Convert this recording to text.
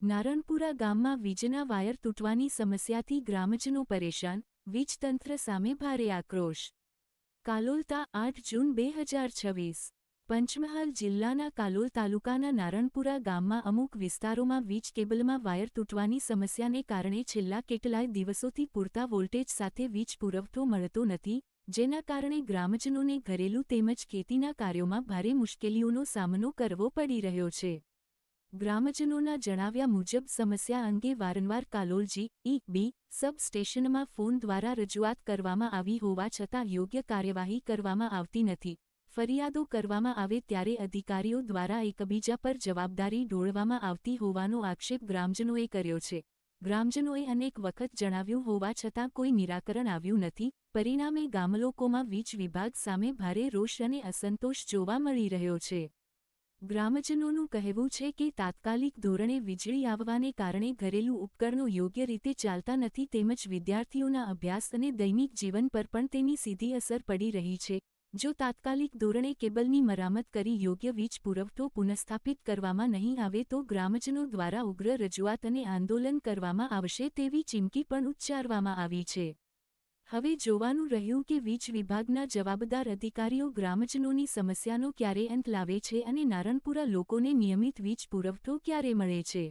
નારણપુરા ગામમાં વીજના વાયર તૂટવાની સમસ્યાથી ગ્રામજનો પરેશાન, વીજતંત્ર સામે ભારે આક્રોશ. કાલોલતા 8 જૂન 2026. પંચમહાલ જિલ્લાના કાલોલ તાલુકાના નારણપુરા ગામમાં અમુક વિસ્તારોમાં વીજ કેબલમાં વાયર તૂટવાની સમસ્યાને કારણે છેલ્લા કેટલાય દિવસોથી પૂરતા વોલ્ટેજ સાથે વીજ પુરવઠો મળતો નથી, જેના કારણે ગ્રામજનોને ઘરેલું તેમજ ખેતીના કાર્યોમાં ભારે મુશ્કેલીઓનો સામનો કરવો પડી રહ્યો છે. ગ્રામજનોના જણાવ્યા મુજબ સમસ્યા અંગે વારંવાર કાલોલ જી.ઈ.બી. સબ સ્ટેશનમાં ફોન દ્વારા રજૂઆત કરવામાં આવી હોવા છતાં યોગ્ય કાર્યવાહી કરવામાં આવતી નથી. ફરિયાદો કરવામાં આવે ત્યારે અધિકારીઓ દ્વારા એકબીજા પર જવાબદારી ઢોળવામાં આવતી હોવાનો આક્ષેપ ગ્રામજનોએ કર્યો છે. ગ્રામજનોએ અનેક વખત જણાવ્યું હોવા છતાં કોઈ નિરાકરણ આવ્યું નથી, પરિણામે ગામલોકોમાં વીજ વિભાગ સામે ભારે રોષ અને અસંતોષ જોવા મળી રહ્યો છે. ગ્રામજનોનું કહેવું છે કે તાત્કાલિક ધોરણે વીજળી આવવાને કારણે ઘરેલું ઉપકરણો યોગ્ય રીતે ચાલતા નથી તેમજ વિદ્યાર્થીઓના અભ્યાસ અને દૈનિક જીવન પર પણ તેની સીધી અસર પડી રહી છે. જો તાત્કાલિક ધોરણે કેબલની મરામત કરી યોગ્ય વીજ પુરવઠો પુનઃસ્થાપિત કરવામાં નહીં આવે તો ગ્રામજનો દ્વારા ઉગ્ર રજૂઆત અને આંદોલન કરવામાં આવશે તેવી ચીમકી પણ ઉચ્ચારવામાં આવી છે. હવે જોવાનું રહ્યું કે વીજ વિભાગના જવાબદાર અધિકારીઓ ગ્રામજનોની સમસ્યાનો ક્યારે અંત લાવે છે અને નારણપુરા લોકોને નિયમિત વીજ પુરવઠો ક્યારે મળે છે.